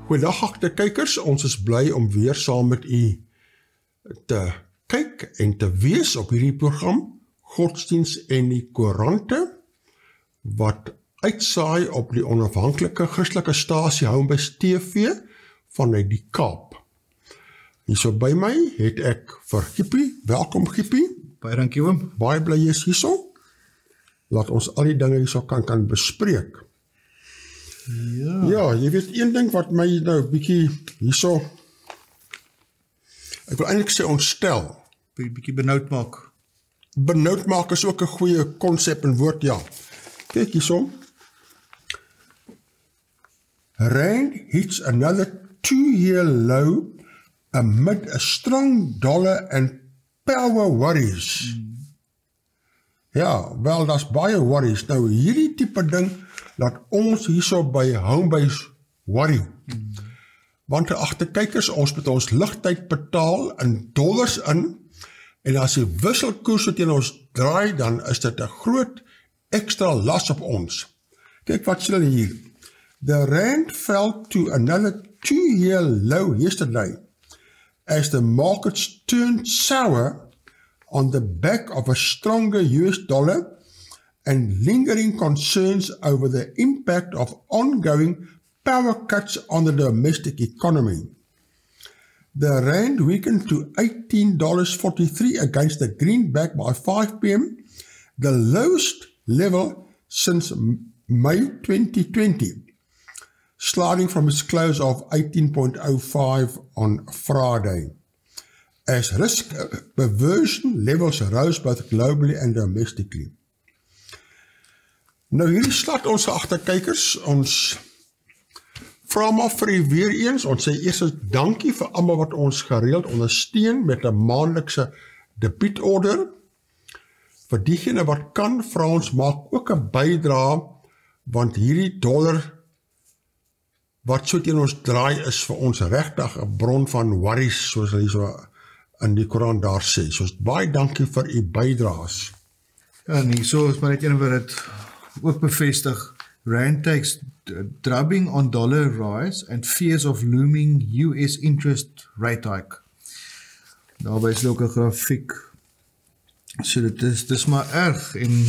Goeiedag agter kykers, ons is bly om weer saam met u te kyk en te wees op hierdie program, Godsdiens en die Koerante, wat uitsaai op die onafhanklike Christelike stasie Homebase TV vanuit die Kaap. Hierso by my het ek vir Gippie, welkom Gippie. Baie dankie oom. Baie bly jy is hierso. Laat ons al die dinge hierso kan bespreek. Ja, jy weet een ding wat my nou bietjie hierso, ek wil eintlik sê ontstel. Bietjie benoud maak. Benoud maak is ook 'n goeie konsep en woord, ja. Kyk hierso. Rand hits another 2-year low amid a strong dollar and power worries. Ja, wel, daar's baie worries. Nou, hierdie tipe ding laat ons hierso by Homebase worry. Want agter kykers, ons moet ons ligtyd betaal in dollars in, en as die wisselkoers teen ons draai, dan is dit 'n groot ekstra las op ons. Kyk wat sê hulle hier. The rand fell to another 2-year low yesterday as the markets turned sour on the back of a stronger US dollar and lingering concerns over the impact of ongoing power cuts on the domestic economy. The rand weakened to $18.43 against the greenback by 5 p.m., the lowest level since May 2020, sliding from its close of 18.05 on Friday, as risk aversion levels rose both globally and domestically. Nou hierdie slaat ons agterkykers, ons vra maar vir u weer eens, ons sê eers dankie vir almal wat ons gereeld ondersteun met 'n maandelikse debietorder. Vir diegene wat kan, vra ons maak ook 'n bydrae, want hierdie dollar wat so teen ons draai is vir ons regtig 'n bron van worries, soos hulle so in die Koran daar sê. So baie dankie vir u bydraes. Ja, en hierso is maar net een wat dit ook bevestig. Rand takes drubbing on dollar rise and fears of looming US interest rate hike. Daarby is ook 'n grafiek. So dit is maar erg, en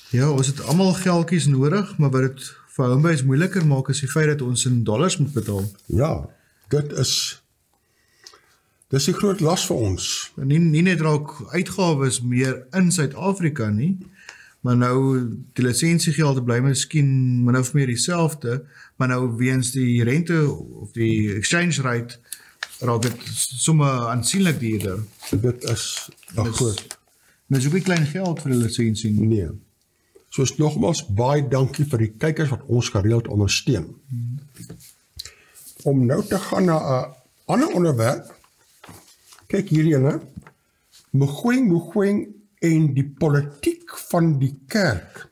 ja, ons het almal geldjies nodig, maar wat dit vir Homebase moeiliker maak is die feit dat ons in dollars moet betaal. Ja, dis die groot las vir ons. Nie net raak uitgawes meer in Suid-Afrika nie, maar nou die lisensiegelde bly miskien min of meer dieselfde, maar nou weens die rente of die exchange rate raak dit sommer aansienlik duurder. Dit is goed. Dit is ook nie klein geld vir die lisensie nie. Nee. Soos nogmaals baie dankie vir die kykers wat ons gereeld ondersteun. Om nou te gaan na 'n ander onderwerp. Kyk hierdie ene. Mogoeng en die politiek van die kerk.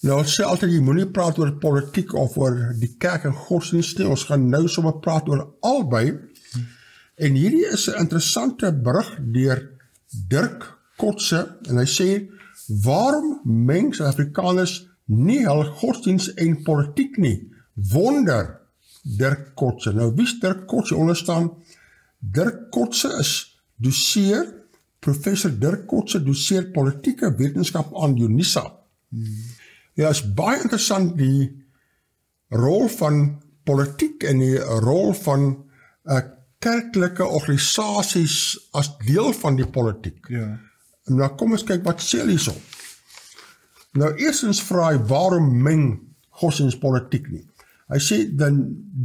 Nou, ons sê altyd, jy moenie praat oor politiek of oor die kerk en godsdienst nie. Ons gaan nou sommer praat oor albei. En hierdie is 'n interessante berig deur Dirk Kotse, en hy sê, waarom meng Suid-Afrikaners nie hul godsdienst en politiek nie? Wonder Dirk Kotse. Nou, wie is Dirk Kotse? Onderstaan, Dirk Kotse is doseer, professor Dirk Kotse doseer politieke wetenskap aan UNISA. Ja, is baie interessant die rol van politiek en die rol van kerklike organisasies as deel van die politiek. Ja. En nou kom ons kyk wat sê hulle hierso. Nou eerstens vra hy, waarom meng godsdienst politiek nie? Hy sê,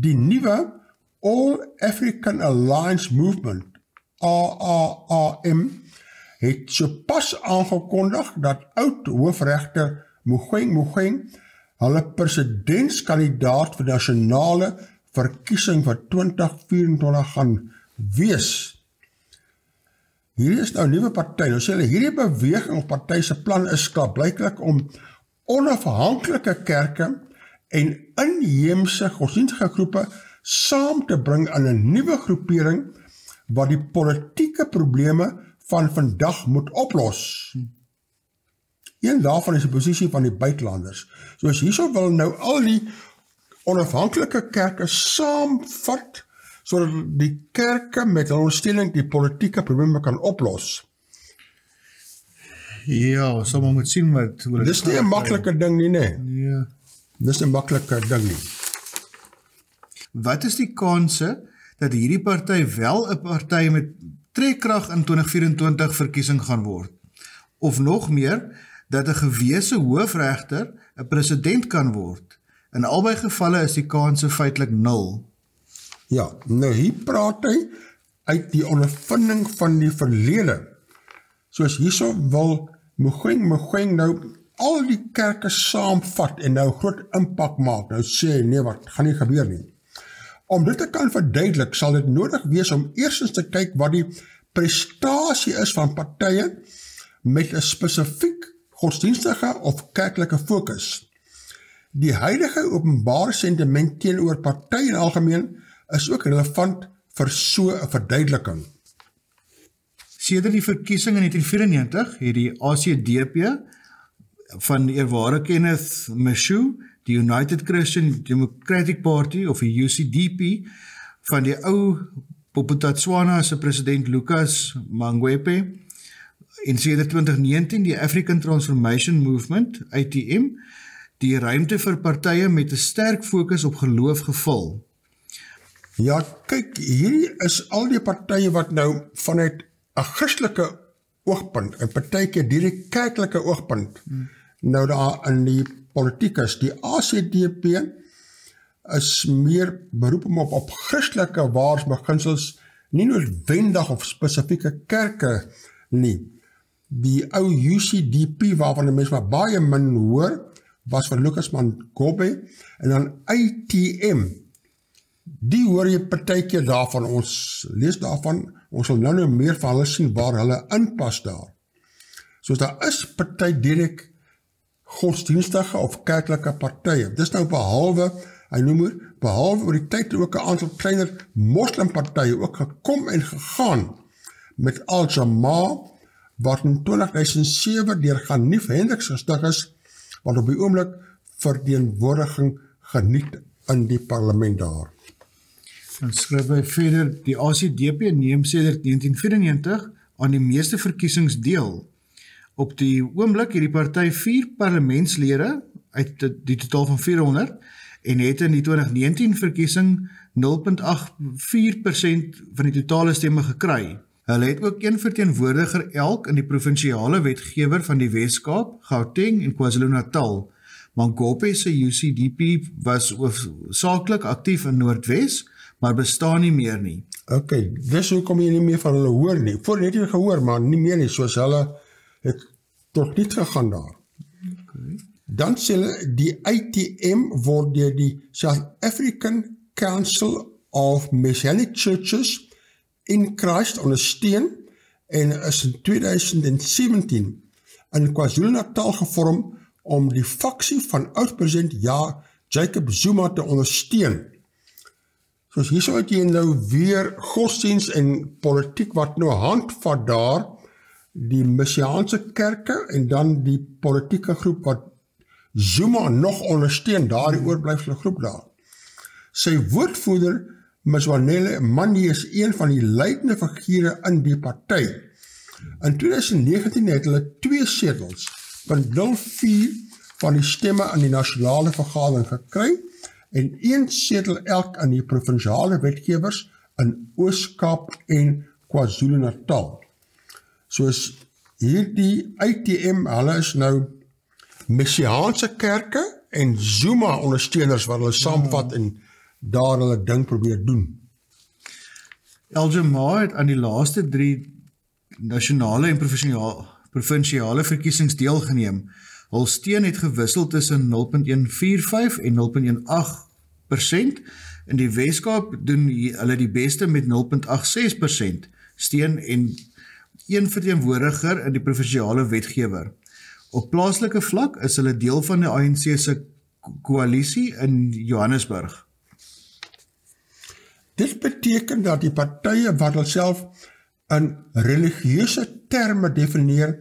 die nuwe All African Alliance Movement, AAAM, het sopas aangekondig dat oud hoofregter Mogoeng hulle presidentskandidaat vir nasionale verkiesing vir 2024 gaan wees. Hierdie is nou 'n nuwe party. Nou sê hulle, hierdie beweging of party se plan is klaarblyklik om onafhanklike kerke en inheemse godsdienstige groepe saam te bring in 'n nuwe groepering wat die politieke probleme van vandag moet oplos. Een daarvan is die posisie van die buitelanders. Soos hierso wil nou al die onafhanklike kerke saamvat, sodat die kerke met hulle ondersteuning die politieke probleme kan oplos. Ja, ons sal maar moet sien hoe dit Dis nie 'n maklike ding nie, nee. Ja. Dis 'n maklike ding nie. Wat is die kanse dat hierdie party wel 'n party met trekkrag in 2024 verkiesing gaan word? Of nog meer, dat 'n gewese hoofregter 'n president kan word? In albei gevalle is die kanse feitelik 0. Ja, nou hier praat hy uit die ondervinding van die verlede. Soos hierso wil Mogoeng nou al die kerke saamvat en nou groot impak maak. Nou sê nee, wat gaan nie gebeur nie. Om dit te kan verduidelik, sal dit nodig wees om eerstens te kyk wat die prestasie is van partye met 'n spesifiek godsdienstige of kerklike fokus. Die huidige openbare sentiment teenoor partye in algemeen is ook relevant vir so 'n verduideliking. Sedert die verkiesing in 1994 het die ACDP van die eerware Kenneth Meshoe, die United Christian Democratic Party of die UCDP van die ou Bophuthatswana se president Lucas Mangwepe en sedert 2019 die African Transformation Movement, ATM, die ruimte vir partye met 'n sterk fokus op geloof gevul. Ja, kyk, hierdie is al die partye wat nou vanuit 'n Christelike oogpunt, en partykeer die kerklike oogpunt, nou daar in die politiek is. Die ACDP is meer beroep op Christelike waarheidsbeginsels, nie noodwendig of spesifieke kerke nie. Die ou UCDP, waarvan die mens maar baie min hoor, was van Lucas Mangwepe, en dan ATM, die hoor jy partykeer daarvan, ons lees daarvan, ons sal nou meer van hulle sien waar hulle inpas daar. Soos daar is party direk godsdienstige of kerklike partye. Dis nou behalwe, hy noem behalwe oor die tyd ook 'n aantal kleiner moslimpartye ook gekom en gegaan met Al-Jamaa, wat in 2007 deur Ganief Hendriks gestig is, wat op die oomblik verteenwoordiging geniet in die parlement daar. Dan skryf hy verder, die ACDP neem sedert 1994 aan die meeste verkiesings deel. Op die oomblik het die party 4 parlementslede uit die totaal van 400 en het in die 2019 verkiesing 0,84% van die totale stemme gekry. Hulle het ook een verteenwoordiger elk in die provinsiale wetgewer van die Wes-Kaap, Gauteng en KwaZulu-Natal. Mangwepe se UCDP was hoofsaaklik aktief in Noordwes, maar bestaan nie meer nie. Ok, dis hoekom jy nie meer van hulle hoor nie. Voor het jy gehoor, maar nie meer nie, soos hulle het tot niet gegaan daar. Okay. Dan sê hulle, die ATM word deur die South African Council of Messianic Churches in Christ ondersteun en is in 2017 in KwaZulu-Natal gevorm om die faksie van oud-president Jacob Zuma te ondersteun. Soos hierso het jy nou weer godsdiens en politiek wat nou handvat daar, die Messiaanse kerke en dan die politieke groep wat Zuma nog ondersteun, daar die oorblyfsel groep daar. Sy woordvoerder, Mzwanele Mandi, is een van die leidende figure in die party. In 2019 het hulle 2 setels, 0,04 van die stemme in die nasionale vergadering gekry, en 1 setel elk in die provinsiale wetgewers in Oos-Kaap en KwaZulu-Natal. Soos hierdie ATM, hulle is nou Messiaanse kerke en Zuma ondersteuners wat hulle saamvat en daar hulle ding probeer doen. Al-Jamaa het aan die laaste 3 nasionale en provinsiale verkiesings deelgeneem. Hul steun het gewissel tussen 0,145 en 0,18%. In die Wes-Kaap doen hulle die beste met 0,86% steun en 1 verteenwoordiger in die provinsiale wetgewer. Op plaaslike vlak is hulle deel van die ANC se koalisie in Johannesburg. Dit beteken dat die partye wat hulself in religieuse terme definieer,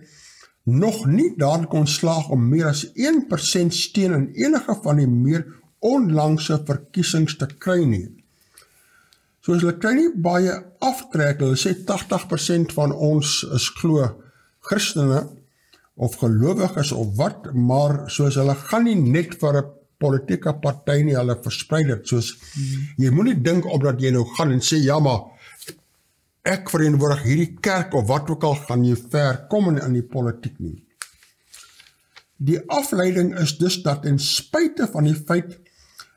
nog nie daarin kon slaag om meer as 1% steun in enige van die meer onlangse verkiesings te kry nie. Soos hulle kry nie baie aftrek, hulle sê 80% van ons is glo Christene, of gelowiges of wat, maar soos hulle gaan nie net vir 'n politieke party nie, hulle versprei dit, soos, jy moet nie dink omdat jy nou gaan en sê, ja maar, ek vereenwoordig hierdie kerk, of wat ook al, gaan jy ver kom in die politiek nie. Die afleiding is dus dat in spite van die feit,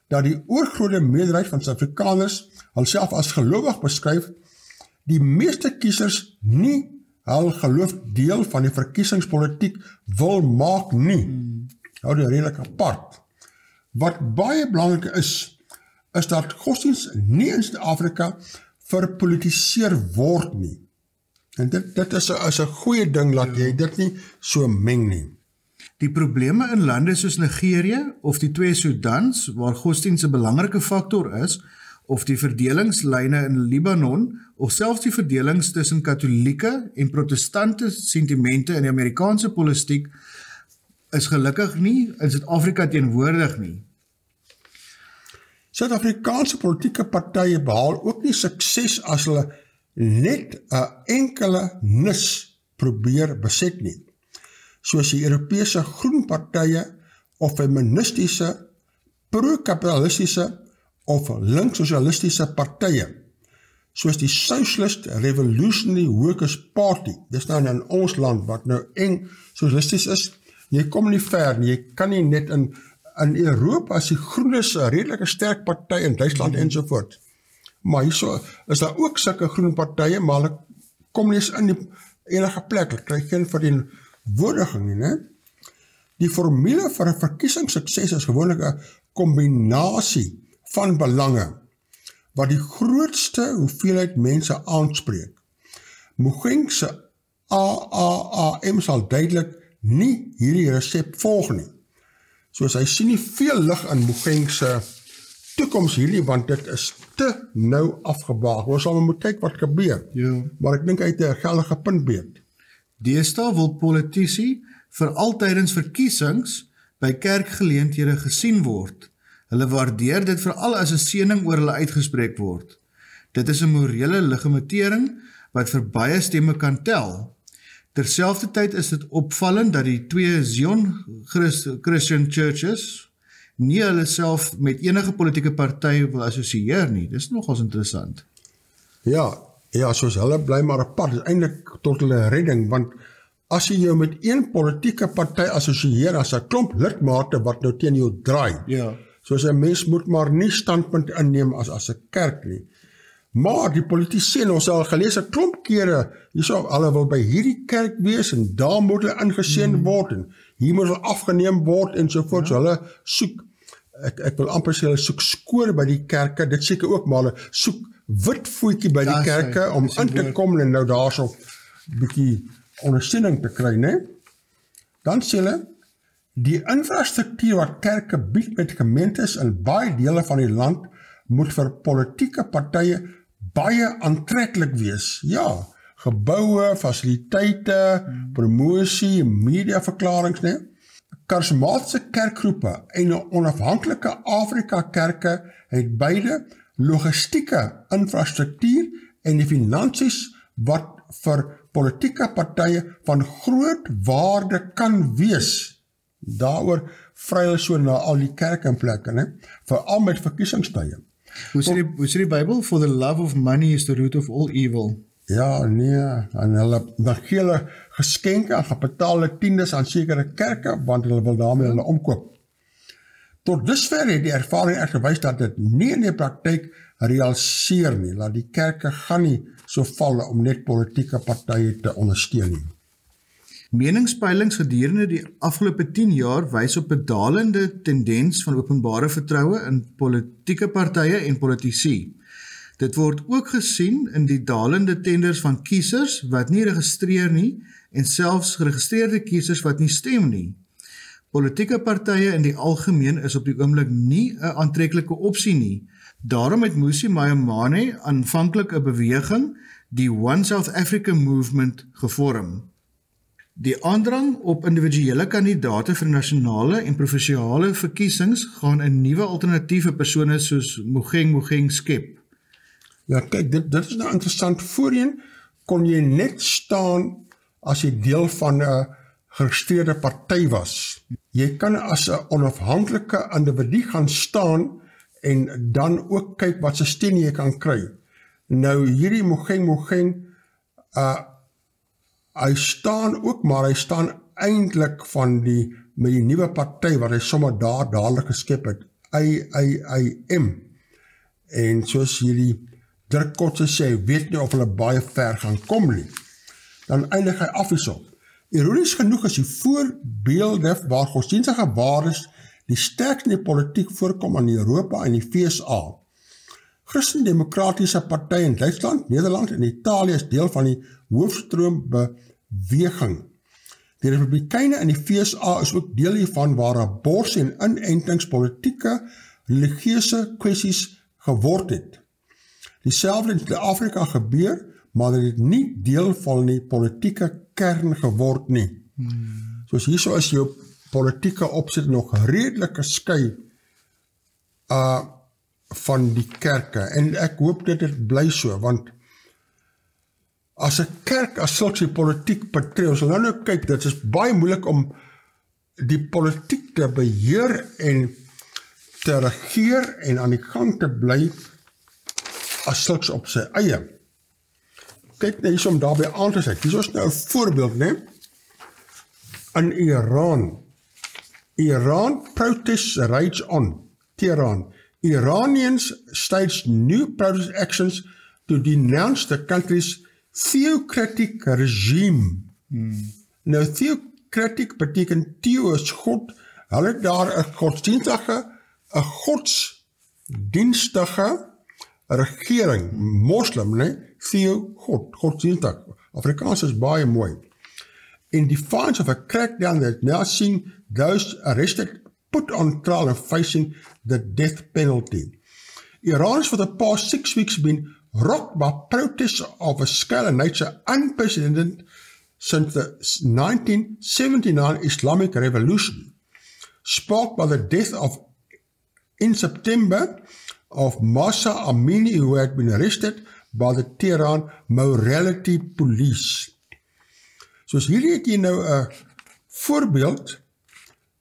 dat die oorgrote meerderheid van Suid-Afrikaners, hulself as gelowig beskryf, die meeste kiesers nie hul geloof deel van die verkiesingspolitiek wil maak nie. Hou dit redelik apart. Wat baie belangrik is dat godsdiens nie in Suid-Afrika verpolitiseer word nie. En dit is 'n goeie ding, dat jy dit nie so meng nie. Die probleme in lande soos Nigerië of die twee Sudans, waar godsdiens 'n belangrike faktor is, of die verdelingslyne in Libanon, of selfs die verdelings tussen katholieke en protestante sentimente in die Amerikaanse politiek, is gelukkig nie in Suid-Afrika teenwoordig nie. Suid-Afrikaanse politieke partye behaal ook nie sukses as hulle net 'n enkele nis probeer beset nie, soos die Europese groen partye of feministiese, pro-kapitalistiese of links-sosialistiese partye, soos die Socialist Revolutionary Workers Party, dis nou in ons land, wat nou eng socialisties is, jy kom nie ver nie, jy kan nie net in Europa, as die Groenes 'n redelike sterk party in Duitsland ensovoort, maar hierso is daar ook sulke groen partye, maar hulle kom nie eens in die enige plek, hulle kry geen verteenwoordiging nie, né? Die formule vir 'n verkiesingssukses is gewoonlik 'n kombinasie van belange, wat die grootste hoeveelheid mense aanspreek. Mugeng se AAAM sal duidelik nie hierdie resep volg nie. Soos hy sien nie veel lig in Mugeng se toekoms hierdie, want dit is te nou afgebaag. Ons sal moet kyk wat gebeur. Ja. Maar ek dink hy het 'n geldige punt beet. Deesdae wil politici veral tydens verkiesings by kerkgeleenthede gesien word. Hulle waardeer dit veral as 'n seëning oor hulle uitgespreek word. Dit is 'n morele legitimering wat vir baie stemme kan tel. Terselfdertyd is dit opvallend dat die twee Zion Christian Churches nie hulle self met enige politieke party wil assosieer nie. Dis nogals interessant. Ja, soos hulle bly maar apart, dis eintlik tot hulle redding, want as jy jou met een politieke party assosieer as 'n klomp lidmate wat nou teen jou draai, Ja. soos 'n mens moet maar nie standpunt inneem as 'n kerk nie. Maar die politici, ons al gelees 'n klomp kere, hierso, hulle wil by hierdie kerk wees en daar moet hulle ingeseën word en hier moet hulle afgeneem word en sovoorts. So hulle soek, ek wil amper sê hulle soek skoor by die kerke, dit seker ook, maar hulle soek wit voetjie by die kerke om in te kom en nou daarso 'n bietjie ondersteuning te kry, né? Dan sê hulle, die infrastruktuur wat kerke bied met gemeentes in baie dele van die land moet vir politieke partye baie aantreklik wees. Ja, geboue, fasiliteite, promosie, mediaverklarings, né? Karismatiese kerkgroepe en onafhanklike Afrika kerke het beide logistieke infrastruktuur en die finansies wat vir politieke partye van groot waarde kan wees. Daaroor vry hulle so na al die kerke en plekke, né? Veral met verkiesingstye. Hoe sê die Bybel? For the love of money is the root of all evil. Ja, nee, en dan gee hulle geskenke en gebetaalde tiendes aan sekere kerke, want hulle wil daarmee hulle omkoop. Tot dusver het die ervaring gewys dat dit nie in die praktyk realiseer nie, dat die kerke gaan nie so val om net politieke partye te ondersteun nie. Meningspeilings gedurende die afgelope 10 jaar wys op 'n dalende tendens van openbare vertroue in politieke partye en politici. Dit word ook gesien in die dalende tenders van kiesers wat nie registreer nie en selfs geregistreerde kiesers wat nie stem nie. Politieke partye in die algemeen is op die oomblik nie 'n aantreklike opsie nie. Daarom het Musi Maimane aanvanklik 'n beweging, die One South Africa Movement, gevorm. Die aandrang op individuele kandidate vir nasionale en provinsiale verkiesings gaan 'n nuwe alternatiewe persone soos Mogeng skep. Ja, kyk, dit is nou interessant. Voorheen kon jy net staan as jy deel van 'n geregistreerde party was. Jy kan as 'n onafhanklike individu gaan staan en dan ook kyk wat se steun jy kan kry. Nou hierdie Mogeng, hy staan ook, maar hy staan eintlik met die nuwe party wat hy sommer dadelik geskep het, IAIM. En soos hierdie Dirk Kotse sê, hy weet nie of hulle baie ver gaan kom nie. Dan eindig hy af hierop. Ironies genoeg is die voorbeelde waar godsdienstige waardes die sterkste in die politiek voorkom in Europa en die VSA. Christen-demokratiese partye in Duitsland, Nederland en Italië is deel van die hoofstroombeweging. Die Republikeine in die VSA is ook deel hiervan waar abortus en inentings politieke, religieuse kwessies geword het. Dieselfde in Suid-Afrika gebeur, maar dit het nie deel van die politieke kern geword nie. Soos hierso is jou politieke opset nog redelik geskei van die kerke, en ek hoop dit bly so, want as 'n kerk as sulks die politiek betree, ons sal nou kyk, dit is baie moeilik om die politiek te beheer en te regeer en aan die gang te bly as sulks op sy eie. Kyk nou hierso om daarby aan te sê. Hier is nou 'n voorbeeld, né? In Iran protests rage on. Tehran. Iranians stage new protest actions to denounce the country's theocratic regime. Nou, theocratic beteken theo is God. Hulle het daar 'n godsdienstige regering, moslim, nee, theo, godsdienstig. Afrikaans is baie mooi. In defiance of a crackdown that now seen those arrested put on trial and facing the death penalty. Iran has for the past 6 weeks been rocked by protests of a scale and nature unprecedented since the 1979 Islamic Revolution, sparked by the death in September of Mahsa Amini, who had been arrested by the Tehran Morality Police. Soos hierdie het jy nou 'n voorbeeld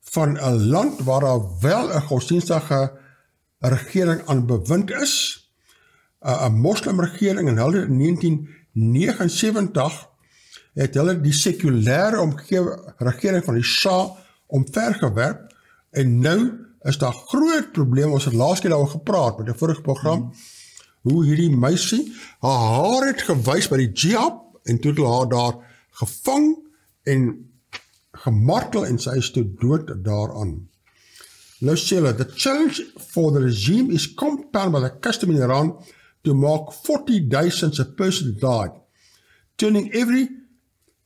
van 'n land waar daar wel 'n godsdienstige regering aan bewind is, 'n moslimregering, en hulle in 1979 het hulle die sekulêre regering van die Shah omvergewerp, en nou is daar groot probleem. Ons het laas keer daaroor gepraat met 'n vorige program, hoe hierdie meisie haar het gewys by die jihad, en toe het hulle haar daar gevang en gemartel, en sy is toe dood daaraan. Nou sê hulle, the challenge for the regime is compounded by the custom in Iran to mark 40 days since a person died, turning every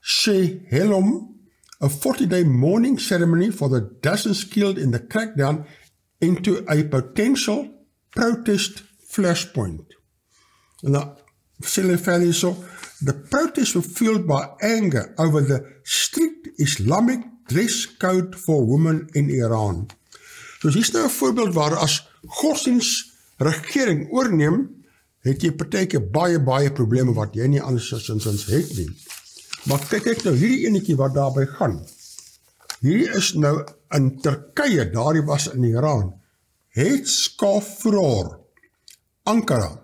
Shehelom, a 40-day mourning ceremony for the dozens killed in the crackdown, into a potential protest flashpoint. En dan sê hulle verder so, the protests were fueled by anger over the strict Islamic dress code for women in Iran. So hier is nou 'n voorbeeld waar as godsdiensregering oorneem, het jy partykeer baie probleme wat jy nie andersins het nie. Maar kyk nou hierdie enetjie wat daarby gaan. Hierdie is nou in Turkye, daardie was in Iran. Headscarf furore. Ankara.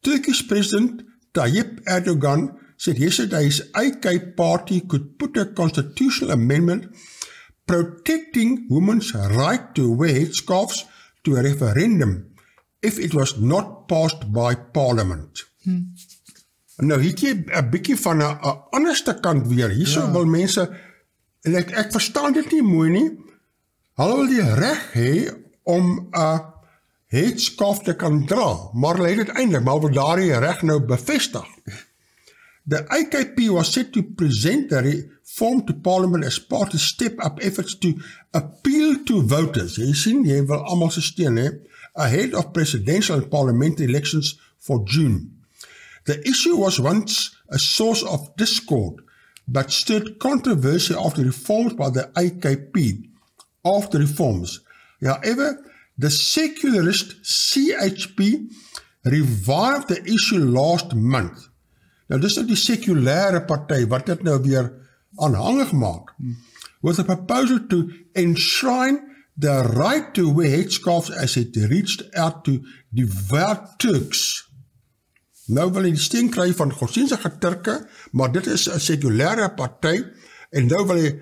Turkish President Tayyip Erdogan said yesterday his AK party could put a constitutional amendment protecting women's right to wear headscarves to a referendum if it was not passed by parliament. Nou het jy 'n bietjie van 'n anderste kant weer. Hierso wil mense, en ek verstaan dit nie mooi nie, hulle wil die reg hê om 'n headscarf te kan dra, maar hulle het dit eintlik, maar wil daardie reg nou bevestig. The AKP was set to present the reform to parliament as part of step-up efforts to appeal to voters. Jy sien, jy wil almal se steun hê, ahead of presidential and parliamentary elections for June. The issue was once a source of discord, but stirred controversy after reforms by the AKP. After reforms. However, the secularist CHP revived the issue last month. Nou, dis nou die sekulêre party wat dit nou weer aanhangig maak. With a proposal to enshrine the right to wear headscarves as it reached out to devout Turks. Nou wil hy die steun kry van godsdienstige Turke, maar dit is 'n sekulêre party en nou wil hy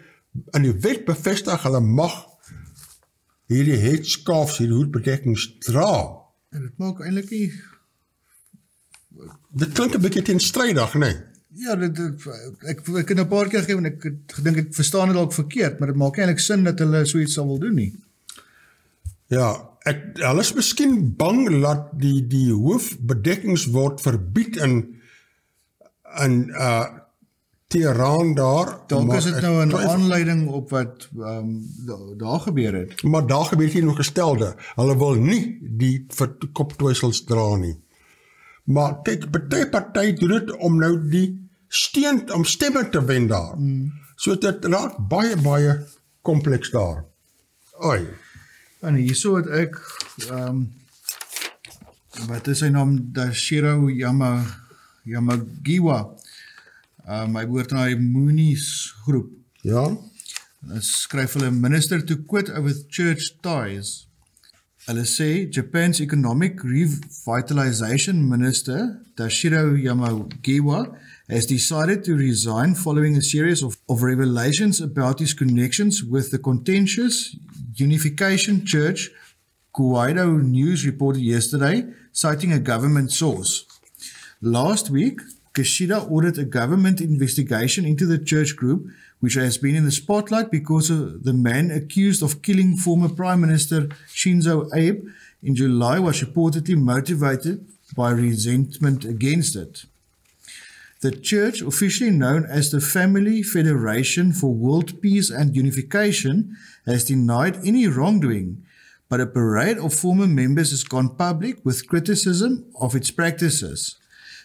in die wet bevestig hulle mag hierdie headscarves, hierdie hoedbedekkings dra. En dit maak eintlik nie... Dit klink 'n bietjie teenstrydig, nee? Ja, ek het 'n paar keer gegee en ek gedink ek verstaan dit dalk verkeerd, maar dit maak eintlik sin dat hulle so iets sal wil doen nie. Ja, hulle is miskien bang dat die hoofbedekkings word verbied in Teheran daar. Dalk is dit nou 'n aanleiding op wat daar gebeur het. Maar daar gebeur hier nog gestelde. Hulle wil nie die koptwisels dra nie. Maar kyk, party doen dit om nou die om stemme te wen daar. So dit raak baie kompleks daar. Oi. En hierso het ek wat is sy naam? Dashiro Yamagiwa. Hy behoort na die Moonies groep. Ja. Hulle skryf hulle minister to quote over church ties. Hulle sê Japan's economic revitalization minister Dashiro Yamagiwa has decided to resign following a series of revelations about his connections with the contentious Unification Church, Koerante News reported yesterday, citing a government source. Last week, Kishida ordered a government investigation into the church group, which has been in the spotlight because of the man accused of killing former Prime Minister Shinzo Abe in July was reportedly motivated by resentment against it. The church, officially known as the Family Federation for World Peace and Unification, has denied any wrongdoing, but a parade of former members has gone public with criticism of its practices.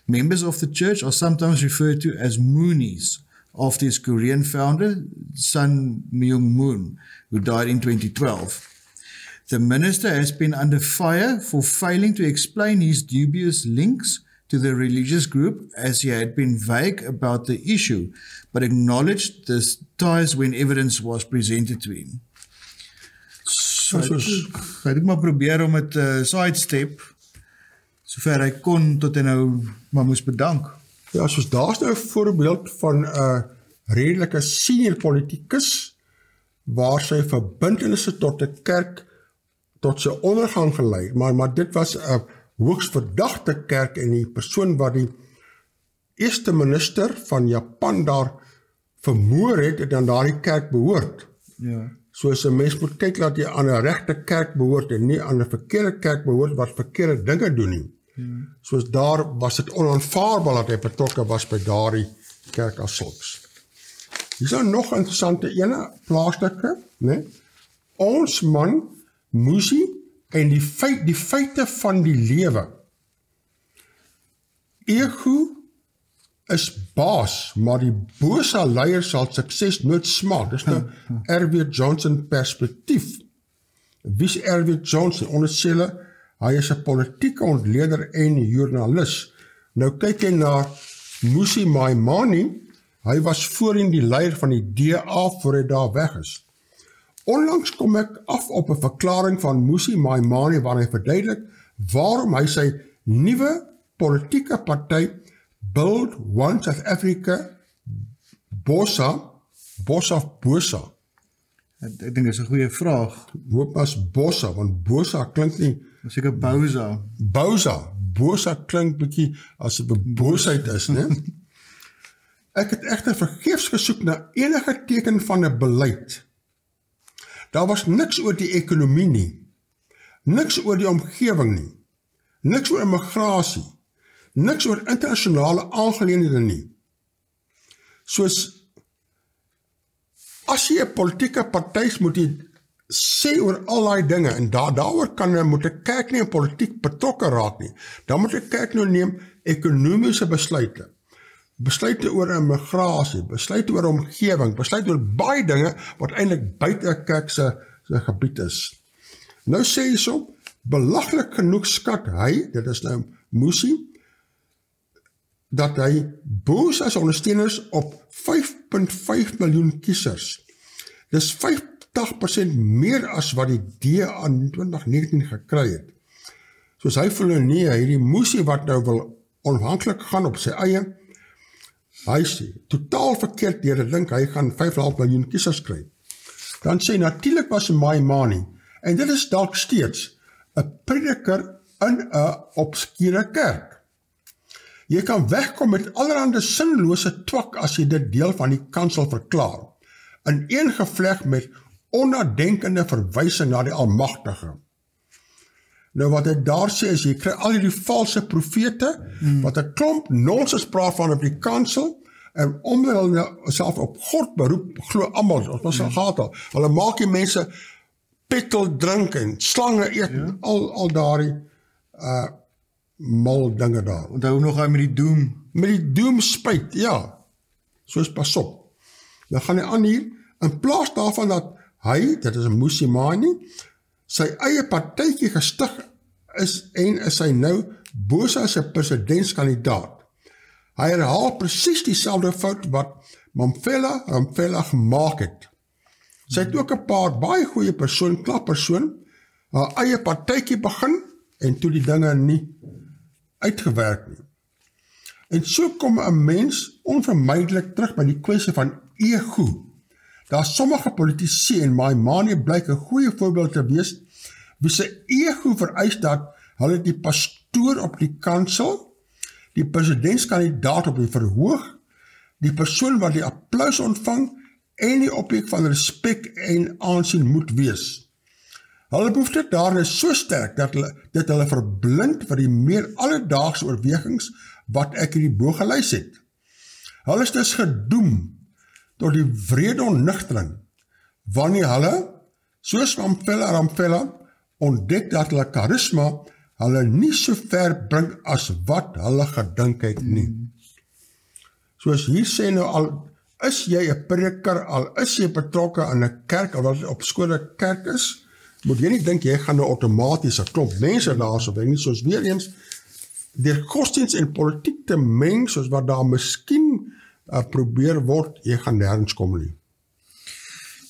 Members of the church are sometimes referred to as Moonies, after its Korean founder, Sun Myung-moon, who died in 2012. The minister has been under fire for failing to explain his dubious links to the religious group, as he had been vague about the issue, but acknowledged the ties when evidence was presented to him. So, hy het maar probeer om het sidestep, sover hy kon, tot hy nou maar moes bedank. Ja, soos daar is nou 'n voorbeeld van 'n redelike senior politicus, waar sy verbintenisse tot 'n kerk, tot sy ondergang gelei, maar dit was 'n hoogs verdagte kerk en die persoon wat die eerste minister van Japan daar vermoor het aan daardie kerk behoort. Ja. So as 'n mens moet kyk dat jy aan 'n regte kerk behoort en nie aan 'n verkeerde kerk behoort wat verkeerde dinge doen nie. Soos daar was dit onaanvaarbaar dat hy betrokke was by daardie kerk as sulks. Hier is nou nog interessante ene, plaaslike, né? Ons man, Musie, en die feite van die lewe. Ego is baas, maar die bose leier sal sukses nooit smaak. Dis nou R.W. Johnson perspektief. Wie is R.W. Johnson? Onderselle, hy is 'n politieke ontleder en joernalis. Nou kyk jy na Musi Maimane, hy was voorheen die leier van die DA voor hy daar weg is. Onlangs kom ek af op 'n verklaring van Musi Maimane waar hy verduidelik waarom hy sy nuwe politieke party Build One South Africa Bosa. Ek dink dit is 'n goeie vraag. Hoop as Bosa, want Bosa klink nie. Seker Bousa. Bosa klink bietjie as 'n boosheid is, né? Ek het egter vergeefs gesoek na enige teken van 'n beleid. Daar was niks oor die ekonomie nie, niks oor die omgewing nie, niks oor immigrasie, niks oor internasionale aangeleenthede nie. Soos, as jy 'n politieke party moet jy sê oor al die dinge, en daaroor moet 'n kerk nie in politiek betrokke raak nie. Dan moet 'n kerk nou neem ekonomiese besluite. besluite oor immigrasie, besluite oor omgewing, besluite oor baie dinge wat eintlik buite 'n kerk se gebied is. Nou sê hy so, belaglik genoeg skat hy, dit is nou Musi, dat hy boos as ondersteuners op 5.5 miljoen kiesers. Dis 50% meer as wat die DA in 2019 gekry het. Soos hy voel nee, hierdie Musi wat nou wil onafhanklik gaan op sy eie, hy sê, totaal verkeerd deur te dink, hy gaan 5,5 miljoen kiesers kry. Dan sê, natuurlijk was Maimani, en dit is dalk steeds, 'n prediker in 'n obskure kerk. Jy kan wegkom met allerhande sinlose twak as jy dit deel van die kansel verklaar, ineengevleg met onnadenkende verwysing na die Almagtige. Nou wat hy daar sê is, jy kry al hierdie valse profete, wat 'n klomp nonsens praat van op die kansel, en omdat hulle self op God beroep, glo almal, ons al gehad al, hulle maak die mense petrol drink en slange eet, en al daardie mal dinge daar. Onthou nog hy met die doom. Met die doemspuit, ja, soos pas op. Dan gaan hy aan hier, in plaas daarvan dat hy, dit is 'n Musimani, sy eie partytjie gestig is hy nou boos as 'n presidentskandidaat. Hy herhaal presies dieselfde fout wat Mamfela gemaak het. Sy het ook 'n paar baie goeie klappersoon, haar eie partytjie begin, en toe die dinge nie uitgewerk nie. En so kom 'n mens onvermydelik terug by die kwessie van ego. Daar sommige politici en Maimani blyk 'n goeie voorbeeld te wees, wie se ego vereis dat hulle die pastoor op die kansel, die presidentskandidaat op die verhoog, die persoon wat die applaus ontvang en die objek van respek en aansien moet wees. Hulle behoefte daarin is so sterk dat hulle verblind vir die meer alledaagse oorwegings wat ek hierbo gelys het. Hulle is dus gedoem tot die wrede onnigtering, wanneer hulle, soos Ramphela, ontdek dat hulle charisma hulle nie so ver bring as wat hulle gedink het nie. Soos hier sê nou al, is jy 'n prediker, al is jy betrokke in 'n kerk, al wat dit op skole kerk is, moet jy nie dink jy gaan nou outomaties 'n klomp mense daarso bring nie, soos weer eens, deur godsdiens en politiek te meng, soos wat daar miskien probeer word, jy gaan nêrens kom nie.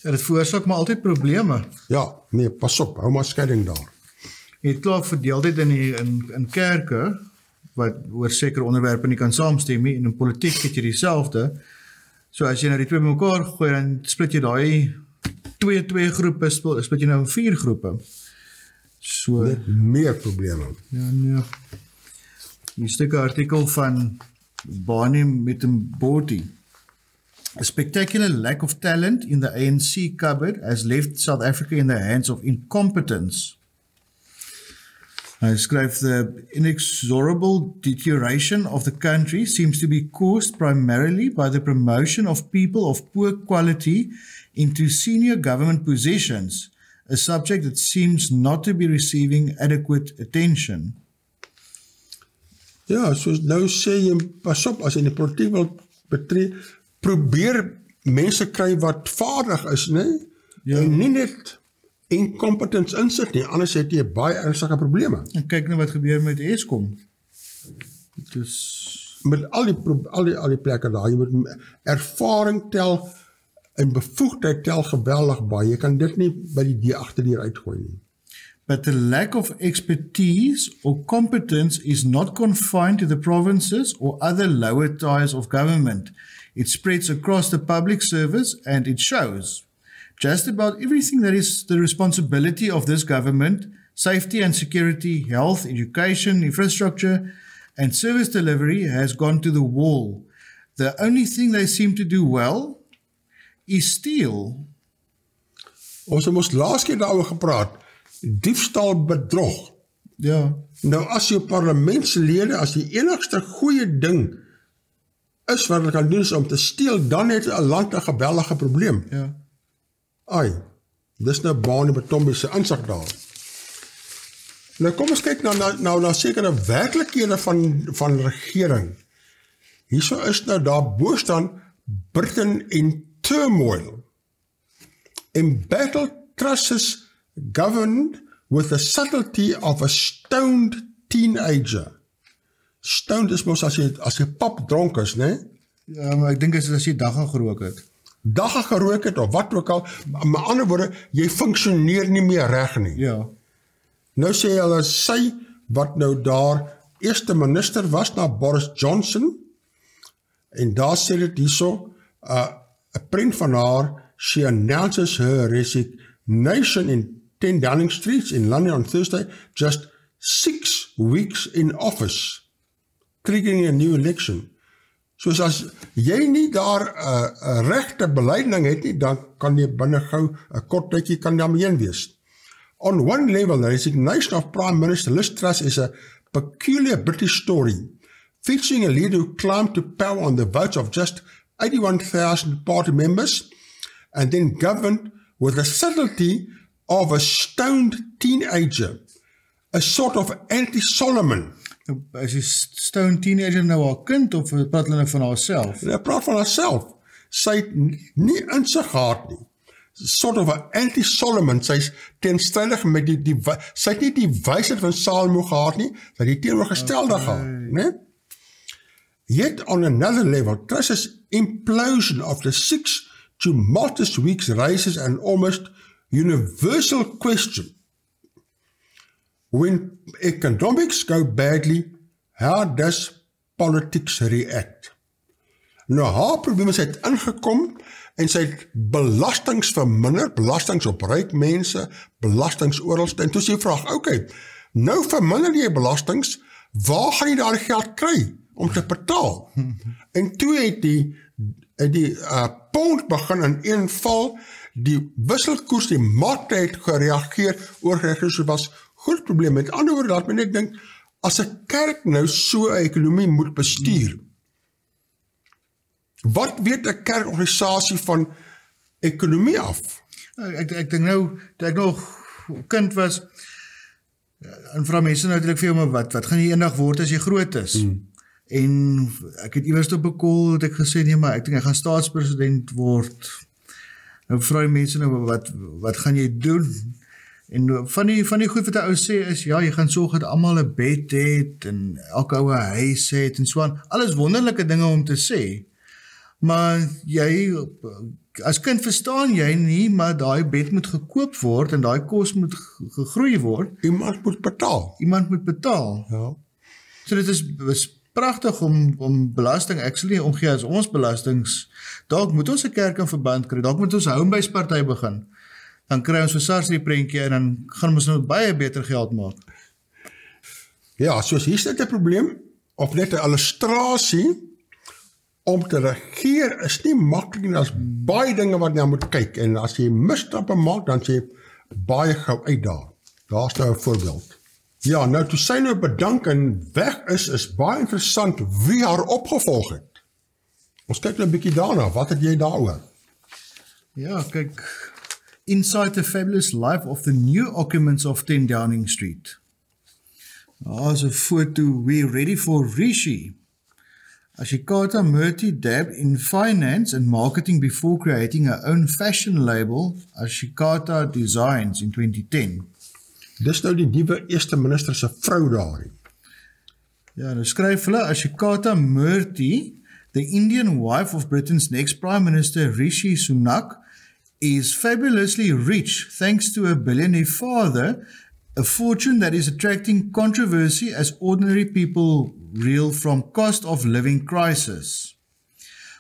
Ja, dit veroorsaak maar altyd probleme. Ja, nee, pas op, hou maar skeiding daar. Jy het klaar verdeeldheid in kerke, wat oor sekere onderwerpe nie kan saamstem nie, en in politiek het jy dieselfde. So as jy nou die twee mekaar gooi, dan split jy daai twee groepe, split jy nou in 4 groepe. So, net meer probleme. Ja, nee. Hier stuk 'n artikel van Barney Mitemboti. A spectacular lack of talent in the ANC cupboard has left South Africa in the hands of incompetence. Hy skryf, the inexorable deterioration of the country seems to be caused primarily by the promotion of people of poor quality into senior government positions, a subject that seems not to be receiving adequate attention. Ja, soos nou sê jy, pas op, as jy in die politiek wil betree, probeer mense kry wat vaardig is, nee? Ja. En nie net incompetence insit nie, anders het jy baie ernstige probleme. En kyk nou wat gebeur met Eskom. Dus met al die plekke daar, jy moet ervaring tel en bevoegdheid tel geweldig baie. Jy kan dit nie by die D agterdeur uitgooi nie. But the lack of expertise or competence is not confined to the provinces or other lower tiers of government. It spreads across the public service and it shows. Just about everything that is the responsibility of this government, safety and security, health, education, infrastructure, and service delivery has gone to the wall. The only thing they seem to do well is steal. Ons het mos laas keer daaroor gepraat, diefstal, bedrog. Ja. Nou as jou parlementslede, as die enigste goeie ding is wat hulle kan doen is om te steel, dan het 'n land 'n geweldige probleem. Ja. Ai, dis nou Barney Mitemboti se insig daar. Nou kom ons kyk na sekere werklikhede van regering. Hierso is nou daarbo staan Britain in turmoil. Embattled trusts governed with the subtlety of a stoned teenager. Stoned is mos as jy pap dronk is, né? Ja, maar ek dink is as jy dagga gerook het. Dagga gerook het, of wat ook al, met ander woorde, jy funksioneer nie meer reg nie. Ja. Nou sê hulle, sy, wat nou daar eerste minister was, na Boris Johnson, en daar sê dit hierso, 'n prent van haar, she announces her resignation in 10 Downing Street in London on Thursday, just 6 weeks in office, triggering a new election. Soos as jy nie daar regte beleiding het nie, dan kan jy binne gou 'n kort tydjie kan daarmee wees. On one level, the resignation of Prime Minister Liz Truss is a peculiar British story, featuring a leader who climbed to power on the votes of just 81,000 party members, and then governed with the subtlety of a stoned teenager, a sort of anti-Solomon. As jy stoned teenager nou haar kind, of praat hulle nou van haarself? Hulle praat van haarself. Sy het nie insig gehad nie. Sort of an anti-Solomon, sy is teenstrydig met sy het nie die wysheid van Salomo gehad nie, sy het die teenoorgestelde gehad, né? Yet on another level, Truss's implosion of the 6 tumultuous weeks raises an almost universal question. When economics go badly, how does politics react? Nou, haar probleem is, sy het ingekom en sy het belastings verminder, belastings op ryk mense, belastings oralste, en toe sy vraag, okay, nou verminder jy belastings, waar gaan jy daar geld kry om te betaal? En toe het die pond begin in een val, die wisselkoers, die markte het gereageer, oorgereageer, so was groot probleem. Met ander woorde, laat my net dink, as 'n kerk nou so 'n ekonomie moet bestuur, wat weet 'n kerkorganisasie van ekonomie af? Ek dink nou, toe ek nog kind was, en vra mense natuurlik vir jou, maar wat gaan jy eendag word as jy groot is? En ek het iewers op 'n call, het ek gesê, nee, maar ek dink ek gaan staatspresident word. Nou vra die mense nou, wat gaan jy doen? En van die goed wat die ou sê is, ja, jy gaan sorg dat almal 'n bed het, en elke ou 'n huis het, en so aan. Alles wonderlike dinge om te sê, maar jy, as kind verstaan jy nie, maar daai bed moet gekoop word, en daai kos moet gegroei word. Iemand moet betaal. Iemand moet betaal. Ja. So dit is pragtig om belasting, actually, omgee as ons belastings, dalk moet ons 'n kerk in verband kry, dalk moet ons Homebase party begin, dan kry ons vir SARS die prentjie, en dan gaan ons nou baie beter geld maak. Ja, soos hier is dit 'n probleem, of net 'n illustrasie, om te regeer is nie maklik nie, as baie dinge wat jy moet kyk, en as jy misstappe maak, dan sê jy baie gou uit daar. Daar is nou 'n voorbeeld. Ja, nou toe sy nou bedank en weg is baie interessant wie haar opgevolg het. Ons kyk nou 'n bietjie daarna, wat het jy daaroor? Ja, kyk, Inside the Fabulous Life of the New Occupants of 10 Downing Street. Daar is 'n foto, we ready for Rishi. Ashikata Murthy dabbed in finance and marketing before creating her own fashion label, Ashikata Designs, in 2010. Dis nou die nuwe eerste minister se vrou daar. Ja, nou skryf hulle, Ashikata Murthy, the Indian wife of Britain's next Prime Minister Rishi Sunak, is fabulously rich thanks to a billionaire father, a fortune that is attracting controversy as ordinary people reel from cost of living crisis.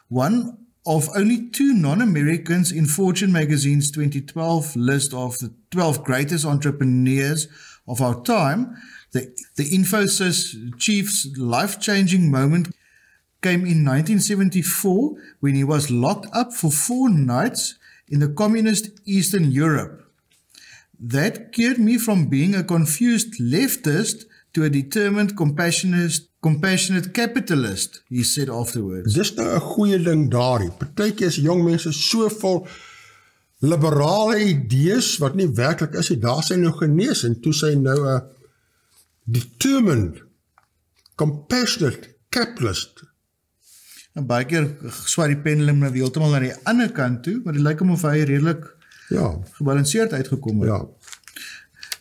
One of only 2 non-Americans in Fortune magazine's 2012 list of the 12 greatest entrepreneurs of our time, the Infosys chief's life-changing moment came in 1974 when he was locked up for 4 nights in the communist Eastern Europe. That cured me from being a confused leftist to a determined, compassionate capitalist, he said afterwards. Dis nou 'n goeie ding daar. Partykeer is jong mense so vol liberale idees wat nie werklik is nie. Daar sy nou genees en toe sy nou 'n determined, compassionate capitalist. En baie keer swaai die pendulum nou heeltemal na die ander kant toe, maar dit lyk of hy redelik gebalanseerd uitgekom het. Ja.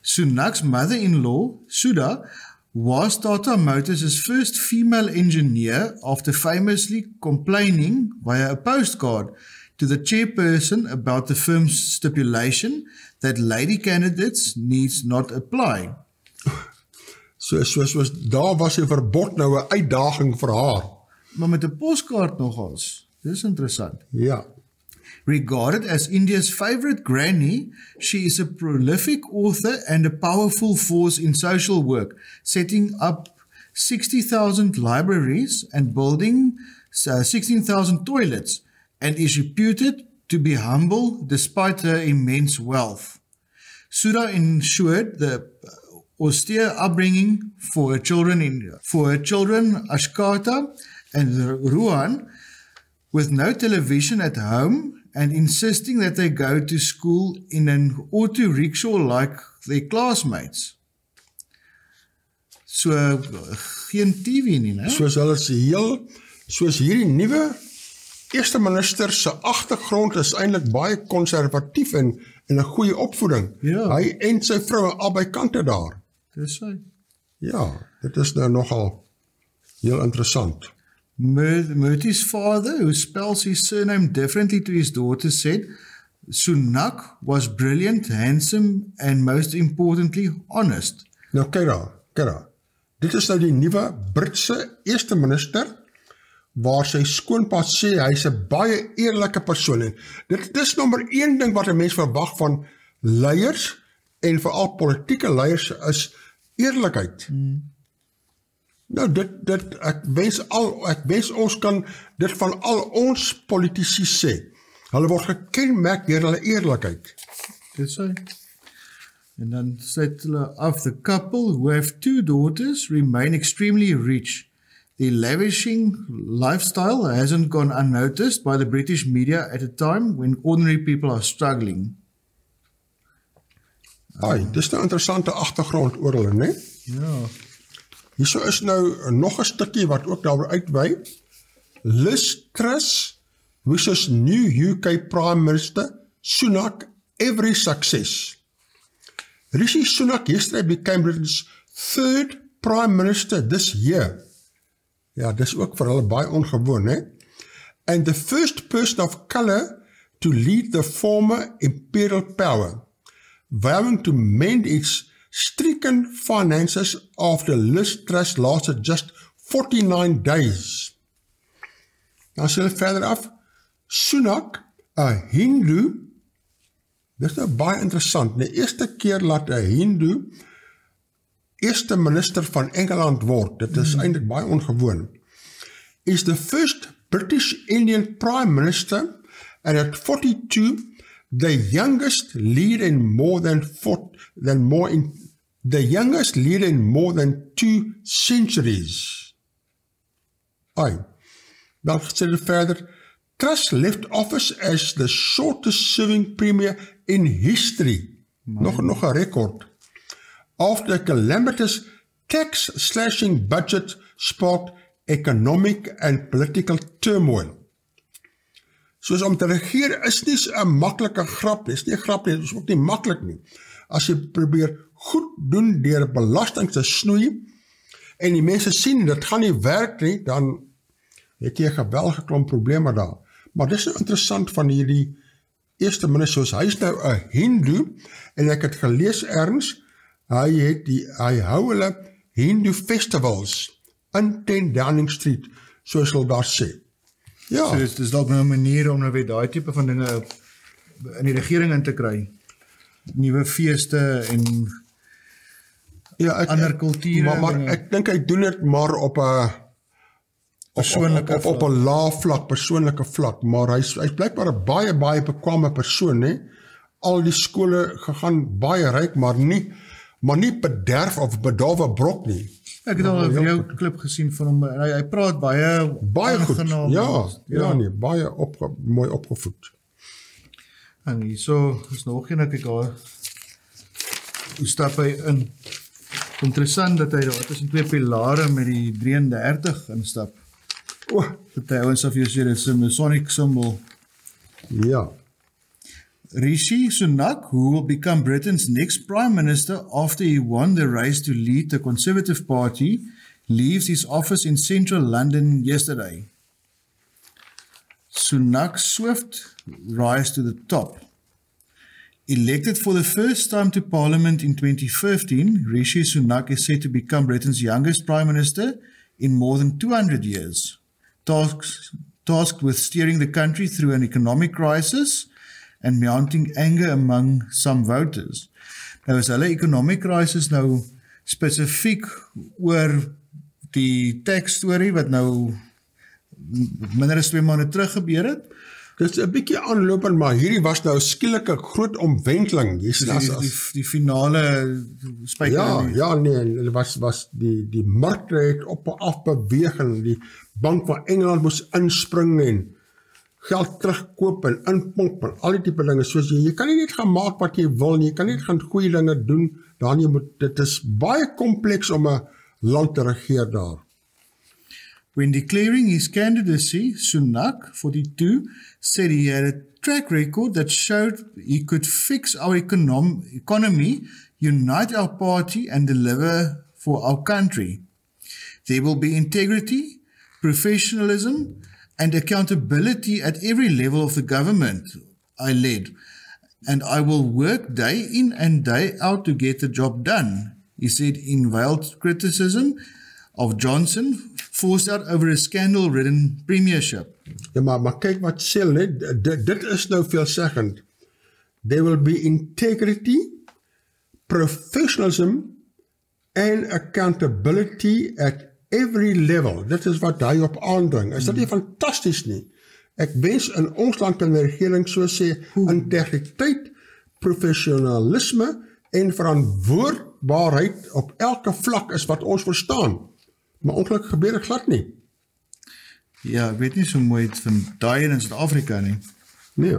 Sunak's mother-in-law, Sudha, was Tata Motors' first female engineer after famously complaining via a postcard to the chairperson about the firm's stipulation that lady candidates needs not apply. So daar was 'n verbod nou 'n uitdaging vir haar. Maar met 'n postkaart nogals. Dis interessant. Ja. Regarded as India's favorite granny, she is a prolific author and a powerful force in social work, setting up 60,000 libraries and building 16,000 toilets, and is reputed to be humble despite her immense wealth. Sudha ensured the austere upbringing for her children Ashkata and Ruhan, with no television at home, and insisting that they go to school in an auto rickshaw like their classmates. So geen TV nie, né? Soos hierdie nuwe eerste minister se agtergrond is eintlik baie konservatief en 'n goeie opvoeding. Ja. Hy en sy vrou aan albei kante daar. Dis hy. Ja, dit is nou nogal heel interessant. Murthy's father, who spells his surname differently to his daughter, said Sunak was brilliant, handsome, and most importantly, honest. Nou kyk daar. Dit is nou die nuwe Britse eerste minister, waar sy skoonpa sê, hy is 'n baie eerlike persoon. En dit is nommer 1 ding wat 'n mens verwag van leiers, en veral politieke leiers, is eerlikheid. Nou, ek wens ons kan dit van al ons politici sê. Hulle word gekenmerk deur hulle eerlikheid. Dis hy. En dan sluit hulle af, the couple who have 2 daughters remain extremely rich. The lavishing lifestyle hasn't gone unnoticed by the British media at a time when ordinary people are struggling. Dis nou 'n interessante agtergrond oor hulle, né? Ja. Hierso is nou nog 'n stukkie wat ook daaroor uitwy. Liz Truss wishes new UK Prime Minister Sunak every success. Rishi Sunak yesterday became Britain's 3rd Prime Minister this year. Ja, dis ook vir hulle baie ongewoon, hè? And the first person of colour to lead the former imperial power, vowing to mend its stricken finances after Liz Truss lasted just 49 days. Dan sê hulle verder af, Sunak, 'n Hindu, dis nou baie interessant, die eerste keer laat 'n Hindu eerste minister van Engeland word, dit is eintlik baie ongewoon, is the first British Indian Prime Minister, and at 42, the youngest leader in more than 2 centuries. Dan sê hulle verder, Truss left office as the shortest serving premier in history. Nog 'n rekord. After a calamitous tax-slashing budget sparked economic and political turmoil. Soos om te regeer is nie 'n maklike grap, dis nie 'n grap nie, dit is ook nie maklik nie. As jy probeer goed doen deur belasting te snoei, en die mense sien, dit gaan nie werk nie, dan het jy 'n geweldige klomp probleme daar. Maar dis nou interessant van hierdie eerste minister, soos hy is nou 'n Hindu, en ek het gelees ergens, hy hou hulle Hindu festivals in 10 Downing Street, soos hulle daar sê. Ja. So dis dalk nou 'n manier om nou weer daai tipe van dinge in die regering in te kry. Nuwe feeste en ander kulture. Maar ek dink hy doen dit maar op 'n op 'n lae vlak, persoonlike vlak, maar hy's blykbaar 'n baie bekwame persoon, hè. Al die skole gegaan baie ryk, maar nie bederf of bedawwe brok nie. Ek het al 'n video klip gesien van hom. Hy praat baie goed. Ja, nee, baie mooi opgevoed. En hierso is nog een ek daar. Hoe stap hy in? Interessant dat hy daar tussen 2 pilare met die 33 instap. Party ouens sal vir jou sê, dit is 'n Masonic symbol. Ja. Rishi Sunak, who will become Britain's next Prime Minister after he won the race to lead the Conservative Party, leaves his office in central London yesterday. Sunak's swift rise to the top. Elected for the first time to Parliament in 2015, Rishi Sunak is said to become Britain's youngest Prime Minister in more than 200 years, tasked with steering the country through an economic crisis and mounting anger among some voters. Nou is hulle economic crisis nou spesifiek oor die tax story wat nou minder as 2 maande terug gebeur het. Dit is 'n bietjie aanlopend, maar hierdie was nou skielik 'n groot omwenteling. Die finale spyker. Ja, nee, was die markte het op en af beweeg en die Bank van Engeland moes inspring en geld terugkoop en inpomp en al die tipe dinge. Soos jy kan nie net gaan maak wat jy wil nie, jy kan nie net gaan goeie dinge doen, dit is baie kompleks om 'n land te regeer daar. When declaring his candidacy, Sunak, 42, said he had a track record that showed he could fix our economy, unite our party, and deliver for our country. There will be integrity, professionalism, and accountability at every level of the government I led, and I will work day in and day out to get the job done, he said in veiled criticism of Johnson, forced out over a scandal-ridden premiership. Ja, maar kyk wat sê, dit is nou veelzeggend. There will be integrity, professionalism, and accountability at every level. Dit is wat hy op aandring. Is dit nie fantasties nie? Ek wens in ons land in die regering so sê, integriteit, professionalisme en verantwoordbaarheid op elke vlak is wat ons verstaan. Maar ongelukkig gebeur dit glad nie. Ja, ek weet nie so mooi van daai in Suid-Afrika nie. Nee.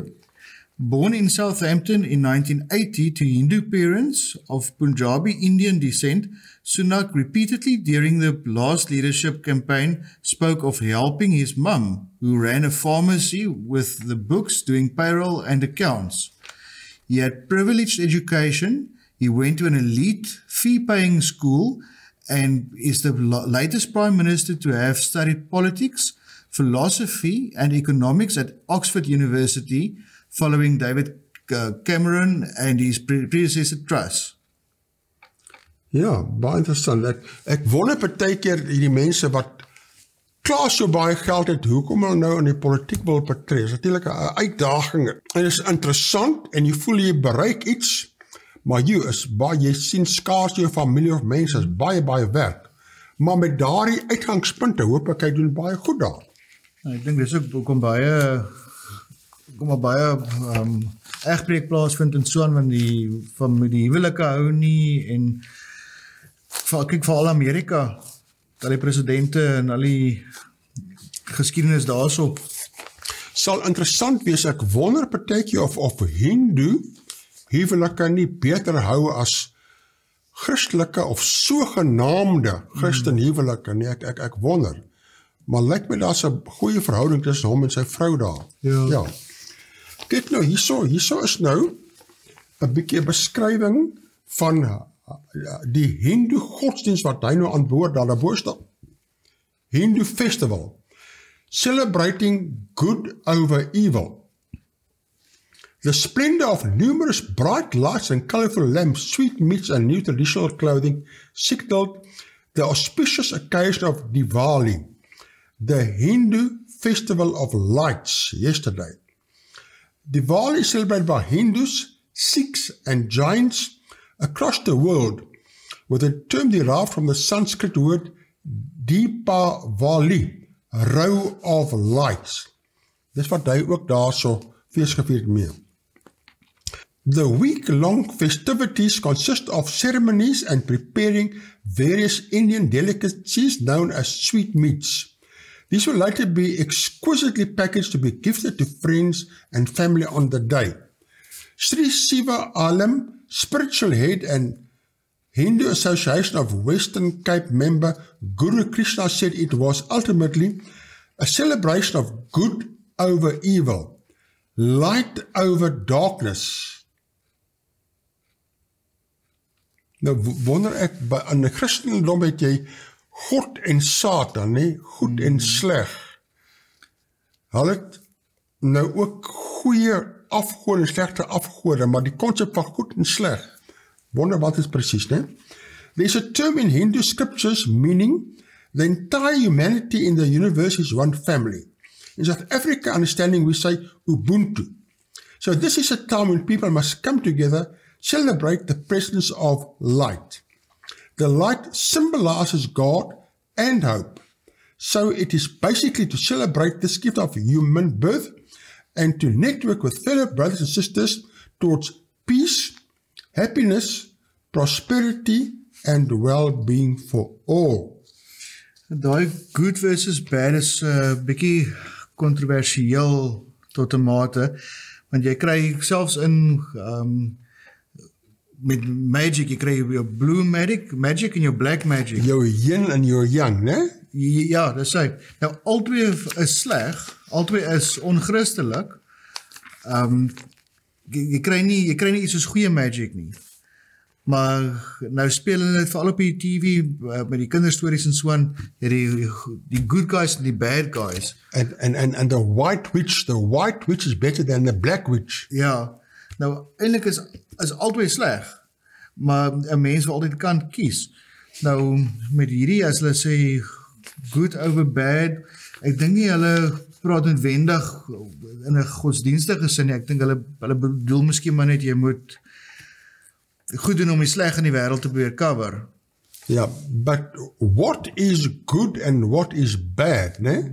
Born in Southampton in 1980 to Hindu parents of Punjabi Indian descent, Sunak repeatedly during the last leadership campaign spoke of helping his mum, who ran a pharmacy with the books doing payroll and accounts. He had privileged education, he went to an elite fee-paying school, and is the latest Prime Minister to have studied politics, philosophy and economics at Oxford University, following David Cameron and his predecessor Truss. Ja, baie interessant. Ek wonder partykeer die mense wat klaar so baie geld het, hoekom hulle nou in die politiek wil betree. Dit is natuurlik 'n uitdaging. En dit is interessant en jy voel jy bereik iets, maar jy sien skaars jou familie of mense is baie werk. Maar met daardie uitgangspunte hoop ek hy doen baie goed daar. Ek dink dis ook hoekom baie egbreek plaasvind en so aan, want die huwelike hou nie, en kyk vir al Amerika, al die presidente en al die geskiedenis daarso. Sal interessant wees, ek wonder partytjie of Hindu huwelike nie beter hou as Christelike of sogenaamde Christen huwelike nie, ek wonder. Maar lyk my daar's 'n goeie verhouding tussen hom en sy vrou daar. Ja. Kyk nou, hierso is nou 'n bietjie beskrywing van die Hindu godsdiens wat hy nou aan boord daar bo staan. Hindu festival, celebrating good over evil. The splendor of numerous bright lights and colorful lamps, sweet meats and new traditional clothing signaled the auspicious occasion of Diwali, the Hindu festival of lights, yesterday. Diwali is celebrated by Hindus, Sikhs and Jains across the world, with a term derived from the Sanskrit word Deepavali, row of lights. Dis wat hy ook daarso feesgevierd mee. The week-long festivities consist of ceremonies and preparing various Indian delicacies known as sweetmeats. These will later be exquisitely packaged to be gifted to friends and family on the day. Sri Siva Alam, spiritual head and Hindu Association of Western Cape member Guru Krishna said it was ultimately A celebration of good over evil, light over darkness. Nou wonder ek, in die Christendom het jy God en Satan, nee, goed en sleg. Hulle het nou ook goeie afgode en slegte afgode, maar die konsep van goed en sleg, wonder wat is precies, nee? There's a term in Hindu scriptures meaning the entire humanity in the universe is one family. In South Africa understanding we say Ubuntu. So this is a time when people must come together, celebrate the presence of light. The light symbolizes God and hope. So it is basically to celebrate this gift of human birth and to network with fellow brothers and sisters towards peace, happiness, prosperity, and well-being for all. Daai good versus bad is bietjie kontroversieel tot 'n mate, want jy kry selfs in met magic, jy kry jou blue magic en jou black magic. Jou yin en jou yang, né? Ja, dis hy. Nou albei is sleg, albei is onchristelik. Jy kry nie iets soos goeie magic nie. Maar nou speel hulle dit veral op die TV met die kinderstories en so aan, die good guys en die bad guys. And the white witch is better than the black witch. Ja, nou eintlik is albei sleg, maar 'n mens wil altyd kan kies. Nou met hierdie as hulle sê good over bad, ek dink nie hulle praat noodwendig in 'n godsdienstige sin nie. Ek dink hulle bedoel miskien maar net jy moet goed doen om die sleg in die wêreld te probeer cover. Ja, but what is good and what is bad, né?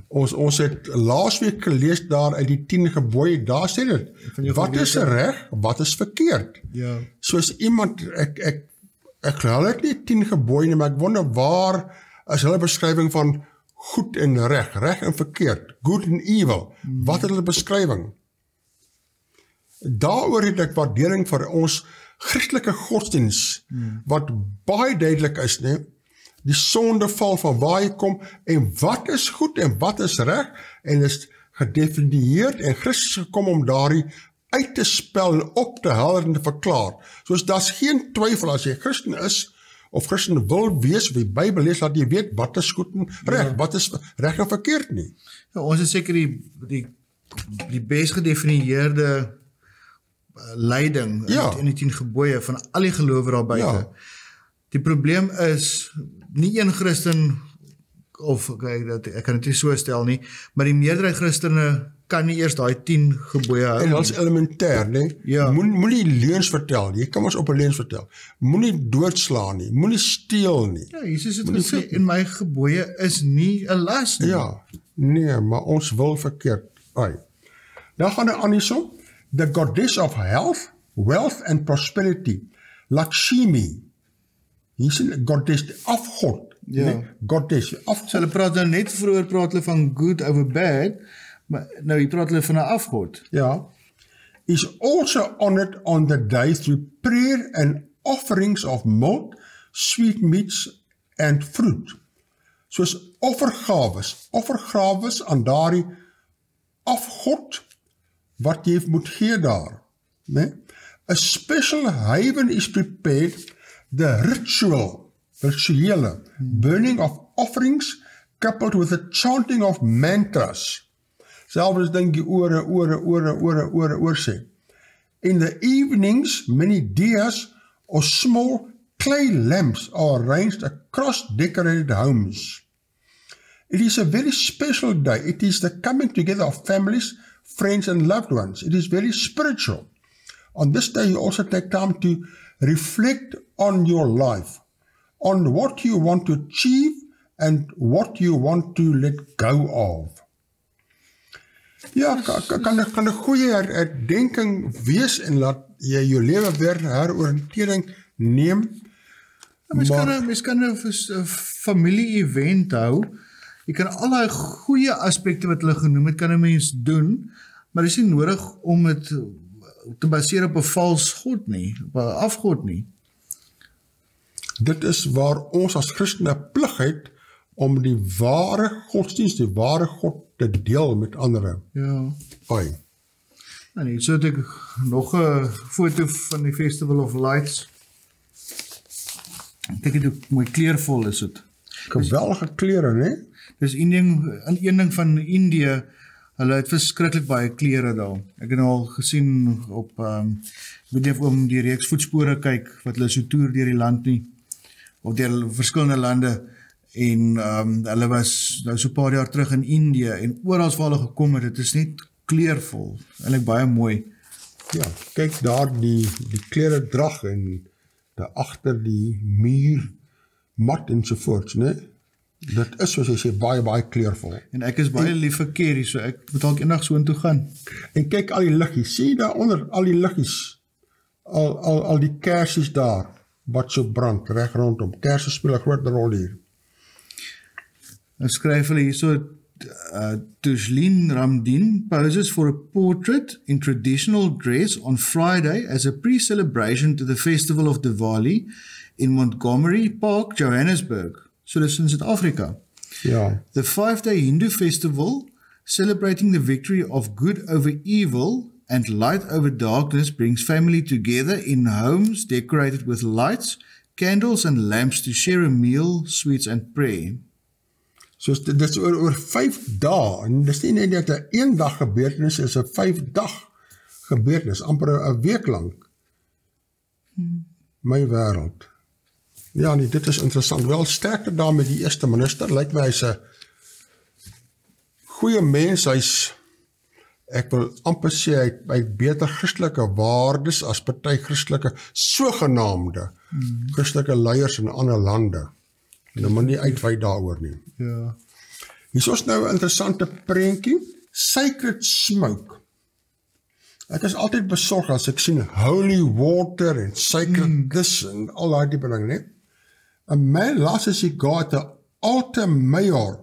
Ons het laasweek gelees daar uit die 10 gebooie, daar sê dit, wat is reg, wat is verkeerd? Ja. Soos iemand, ek hulle het nie 10 gebooie nie, maar ek wonder waar is hulle beskrywing van goed en reg en verkeerd, good and evil, wat is hulle beskrywing? Daaroor het ek waardering vir ons Christelike godsdiens, wat baie duidelik is, nee, die sondeval van waar jy kom, en wat is goed en wat is reg, en is gedefinieerd, en Christus gekom om daarin uit te spel en op te helder en te verklaar. Soos daar's geen twyfel as jy Christen is, of Christen wil wees, of die Bybel lees, laat jy weet wat is goed en reg, wat is reg en verkeerd nie. Ja, ons is seker die best gedefinieerde leiding in die 10 gebooie van al die gelowe daar buite. Ja. Die probleem is, nie een Christen, of ek kan dit nie so stel nie, maar die meerderheid Christene kan nie eers daai 10 gebooie hou. En dat is elementair, nee? Ja. Moenie leuns vertel nie, jy kan ons op 'n leuns vertel. Moenie doodslaan nie, moenie steel nie. Ja, Jesus het gesê, en my gebooie is nie 'n las nie. Ja, nee, maar ons wil verkeerd. Dan gaan hy aan hierso. The goddess of health, wealth and prosperity, Lakshmi. Hier is 'n goddess, die afgod. Ja. Nee? Goddess, afgod. So hulle praat nou net vroeër praat hulle van good over bad, maar nou hier praat hulle van 'n afgod. Ja. Is also honored on the day through prayer and offerings of milk, sweetmeats and fruit. Soos offergawes aan daardie afgod, wat jy moet gee daar. Nee? A special haven is prepared, the rituele burning of offerings coupled with the chanting of mantras. Selfs dink jy oor sê. In the evenings, many diyas or small clay lamps are arranged across decorated homes. It is a very special day. It is the coming together of families, friends and loved ones. It is very spiritual. On this day, you also take time to reflect on your life, on what you want to achieve and what you want to let go of. Ja, kan 'n goeie herdenking wees en laat jy jou lewe weer heroriëntering neem. Mens kan 'n familie-event hou. Jy kan al die goeie aspekte wat hulle genoem het, kan 'n mens doen, maar dit is nie nodig om dit te baseer op 'n vals god nie, op 'n afgod nie. Dit is waar ons as Christene plig het om die ware godsdienst, die ware God te deel met ander. Ja. Ai. En hier so het ek nog 'n foto van die Festival of Lights. Kyk hoe mooi kleurvol is dit. Geweldige kleure, né? Dis een ding van Indië, hulle het verskriklik baie kleure daar. Ek het nou al gesien op, ek weet nie of oom die reeks voetspore kyk, wat hulle so toer deur die land nie, of deur verskillende lande, en hulle was nou so 'n paar jaar terug in Indië, en oral waar hulle gekom het, dit is net kleurvol, eintlik baie mooi. Ja, kyk daar die kleure drag en daar agter die muur, mat ensovoorts, né? Dit is soos jy sê baie kleurvol. En ek is baie lief vir curry, so ek moet dalk eendag so intoe gaan. En kyk al die liggies, sien daaronder al die liggies, al die kersies daar, wat so brand, reg rondom. Kerse speel 'n groot rol hier. Dan skryf hulle hierso, Tujlin Ramdin poses for a portrait in traditional dress on Friday as a pre-celebration to the festival of Diwali in Montgomery Park, Johannesburg. So dis in Suid-Afrika. Ja. The 5-day Hindu festival celebrating the victory of good over evil and light over darkness brings family together in homes decorated with lights, candles and lamps to share a meal, sweets and prayer. So dit is oor 5 dae, en dis nie net dat 'n een dag gebeurtenis is, 'n 5 dag gebeurtenis, amper 'n week lank. My wêreld. Ja, nee, dit is interessant. Wel sterkte daar met die eerste minister, lyk my hy's 'n goeie mens, ek wil amper sê, hy het beter Christelike waardes as party Christelike, sogenaamde Christelike leiers in ander lande. En dan moet nie uitwy daaroor nie. Ja. Hier is nou 'n interessante prentjie, Sacred Smoke. Ek is altyd besorg as ek sien holy water en sacred this en al daai tipe dinge, né? A man lights a cigar at the altar mayor,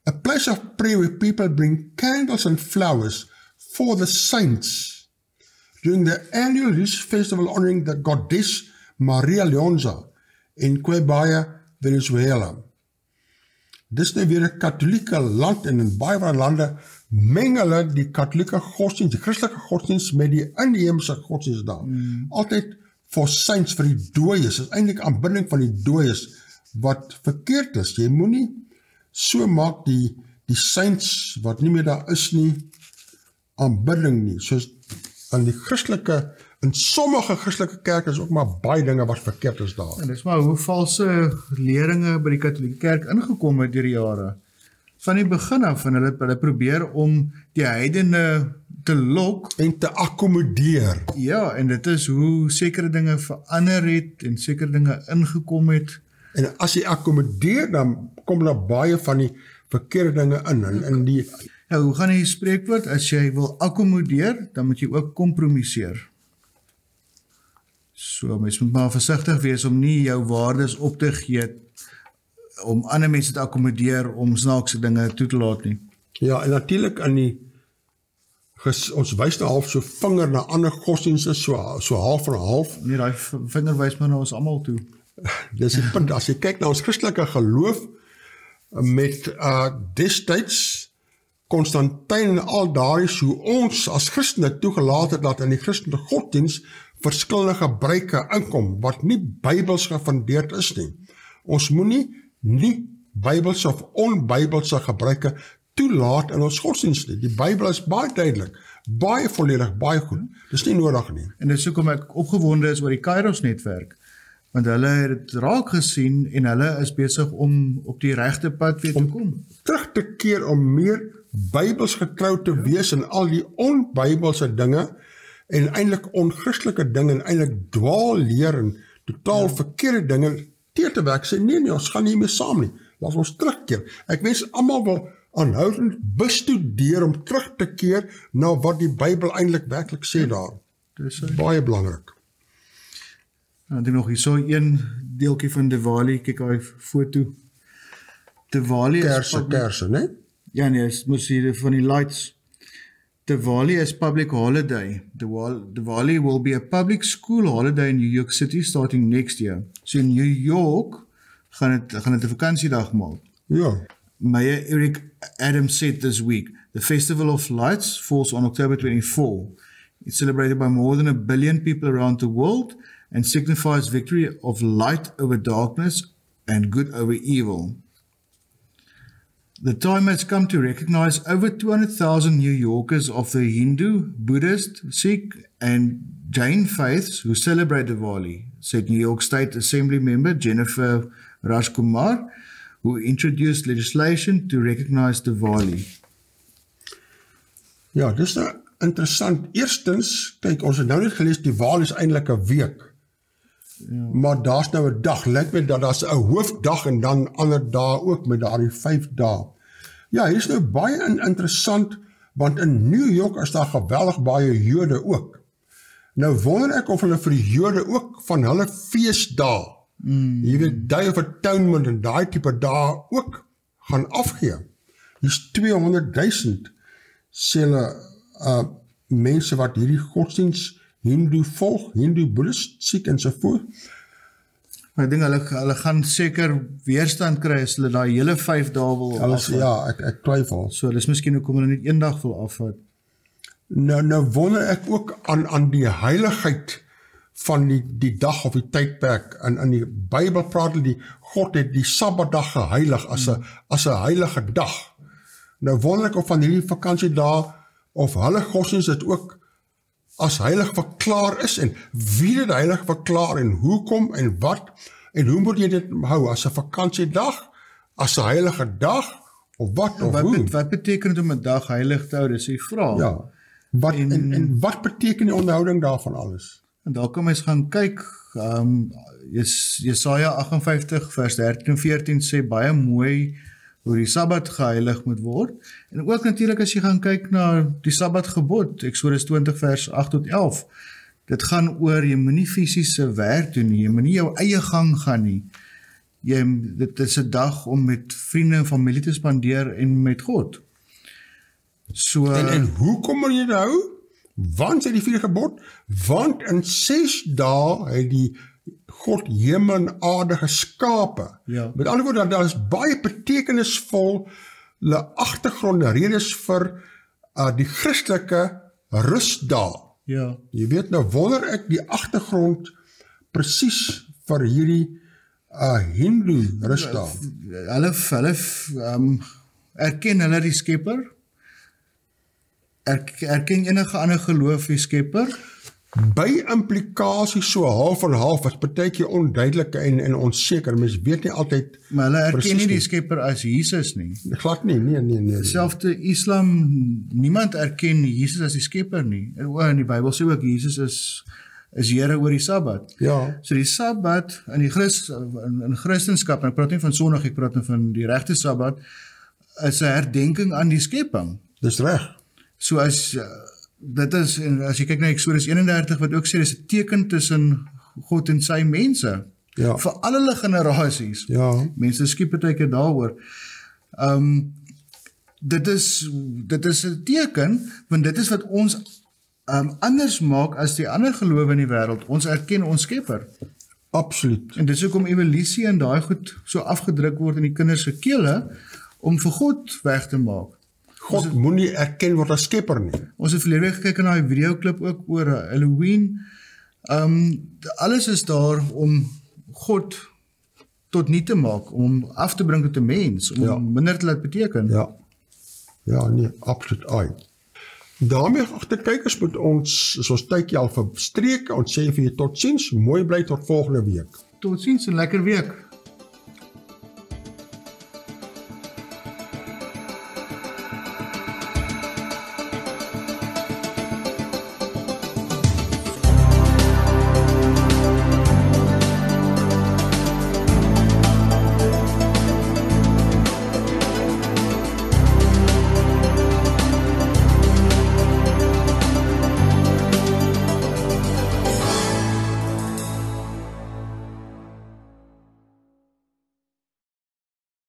a place of prayer where people bring candles and flowers for the saints during the annual religious festival honoring the goddess Maria Leonza in Quebaya, Venezuela. Dis nou weer 'n katholieke land, en in baie van lande meng hulle die katholieke godsdienst, die Christelike godsdienst met die inheemse godsdienst daar. Altyd vir saints, vir die dooies, is eintlik aanbidding van die dooies wat verkeerd is. Jy moenie so maak die saints wat nie meer daar is nie, aanbidding nie. Soos in die Christelike, in sommige Christelike kerke is ook maar baie dinge wat verkeerd is daar. En dis maar hoe valse leringe by die katholieke kerk ingekom het deur die jare. Van die begin af, en hulle probeer om die heidene te lok. En te akkommodeer. Ja, en dit is hoe sekere dinge verander het, en sekere dinge ingekom het. En as jy akkommodeer, dan kom daar baie van die verkeerde dinge in die... Nou, hoe gaan die spreekwoord? As jy wil akkommodeer, dan moet jy ook kompromiseer. So, mens moet maar versigtig wees om nie jou waardes op te gee, om ander mense te akkommodeer, om snaakse dinge toe te laat nie. Ja, en natuurlik ons wys nou half so vinger na ander godsdienste, so half en half. Nee, die vinger wys maar na ons almal toe. Dis die punt, as jy kyk na ons Christelike geloof, met destyds, Konstantyn en al daar is hoe ons as Christene toegelaat het dat in die Christelike godsdienst verskillende gebruike inkom, wat nie Bybels gefundeerd is nie. Ons moet nie Bybelse of onbybelse gebruike toelaat in ons godsdienst nie. Die Bybel is baie duidelik, baie volledig, baie goed. Dis nie nodig nie. En dis hoekom ek opgewonde is oor die Kairos netwerk, want hulle het dit raak gesien en hulle is besig om op die regte pad weer te kom. Terug te keer om meer Bybels getrou te wees en al die onbybelse dinge en eintlik onchrustelike dinge en eintlik dwaalleer en totaal verkeerde dinge teer te werk. Sê nee, ons gaan nie meer saam nie. Laat ons terugkeer. Ek wens almal wil aanhoudend bestudeer om terug te keer na wat die Bybel eintlik werklik sê daar. Dis baie belangrik. Dan doen nog hier so een deeltjie van Diwali, kyk daai foto. Diwali is kerse, né? Ja nee, moet hier van die lights. Diwali is public holiday. Diwali will be a public school holiday in New York City starting next year. So in New York gaan dit 'n vakansiedag maak. Ja. Mayor Eric Adams said this week, the Festival of Lights falls on October 24. It's celebrated by more than 1 billion people around the world and signifies victory of light over darkness and good over evil. The time has come to recognize over 200,000 New Yorkers of the Hindu, Buddhist, Sikh and Jain faiths who celebrate Diwali, said New York State Assembly member Jennifer Rajkumar, who introduced legislation to recognize Diwali. Ja, dis nou interessant. Eerstens, kyk, ons het nou net gelees, Diwali is eintlik 'n week. Ja. Maar daar's nou 'n dag, lyk my dat daar's 'n hoofdag en dan ander dae ook met daardie 5 dae. Ja, hier is nou baie interessant, want in New York is daar geweldig baie Jode ook. Nou wonder ek of hulle vir die Jode ook van hulle feesdae, jy weet, Day of Atonement en daai tipe dae ook gaan afgee. Hier's 200,000 sê hulle mense wat hierdie godsdiens Hindu volg, Hindu, Boeddhist, Sikh en so voort. Ek dink hulle gaan seker weerstand kry as hulle daai hele 5 dae wil afvat. Ja, ek twyfel. So dis miskien hoekom hulle net een dag wil afvat. Nou wonder ek ook aan die heiligheid van die dag of die tydperk. In die Bybel praat hulle, God het die Sabbatdag geheilig as 'n heilige dag. Nou wonder ek of van hierdie vakansiedae of hulle godsdiens dit ook as heilig verklaar is en wie dit heilig verklaar en hoekom en wat en hoe moet jy dit hou as 'n vakansiedag, as 'n heilige dag of wat of hoe? Wat beteken dit om 'n dag heilig te hou? Dis die vraag. Ja. En wat beteken die onderhouding daarvan alles? En daar kan mens gaan kyk, Jesaja 58 vers 13 en 14 sê baie mooi hoe die Sabbat geheilig moet word. En ook natuurlik as jy gaan kyk na die Sabbatgebod, Eksodus 20 vers 8 tot 11. Dit gaan oor, jy moenie fisiese werk doen nie, jy moenie jou eie gang gaan nie. Dit is 'n dag om met vriende en familie te spandeer en met God. So, en hoekom moet jy dit hou? Want sê die 4 gebod, want in 6 dae het die God hemel en aarde geskape. Ja. Met ander woorde, daar is baie betekenisvolle agtergronde redes vir die Christelike rustdae. Ja. Jy weet, nou wonder ek die agtergrond presies vir hierdie Hindu rustdae. Hulle erken hulle die Skepper, erken enige ander geloof die Skepper. By implikasie so half en half is partykeer onduidelik en onseker. Mens weet nie altyd. Maar hulle erken nie die Skepper as Jesus nie. Glad nie, nee. Selfde Islam, niemand erken Jesus as die Skepper nie. En die Bybel sê ook Jesus is Here oor die Sabbat. Ja. So die Sabbat in Christenskap, en ek praat nie van Sondag, ek praat nie van die regte Sabbat, is 'n herdenking aan die skepping. Dis reg. So dit is, en as jy kyk na Eksodus 31 wat ook sê, dis 'n teken tussen God en sy mense. Ja. Vir al hulle generasies. Ja. Mense skiep partykeer daaroor. Dit is 'n teken, want dit is wat ons anders maak as die ander gelowe in die wêreld. Ons erken ons Skepper. Absoluut. En dis hoekom evolusie en daai goed so afgedruk word in die kinders se kele om vir God weg te maak. God moenie erken word as Skepper nie. Ons het verlede week gekyk na 'n videoklip ook oor Halloween. Alles is daar om God tot nie te maak, om af te bring tot 'n mens, om minder te laat beteken. Ja, nee, absoluut ai. Daarmee, agter kykers, moet ons, is ons tydjie al verstreek, ons sê vir julle totsiens, mooi bly tot volgende week. Totsiens en lekker week.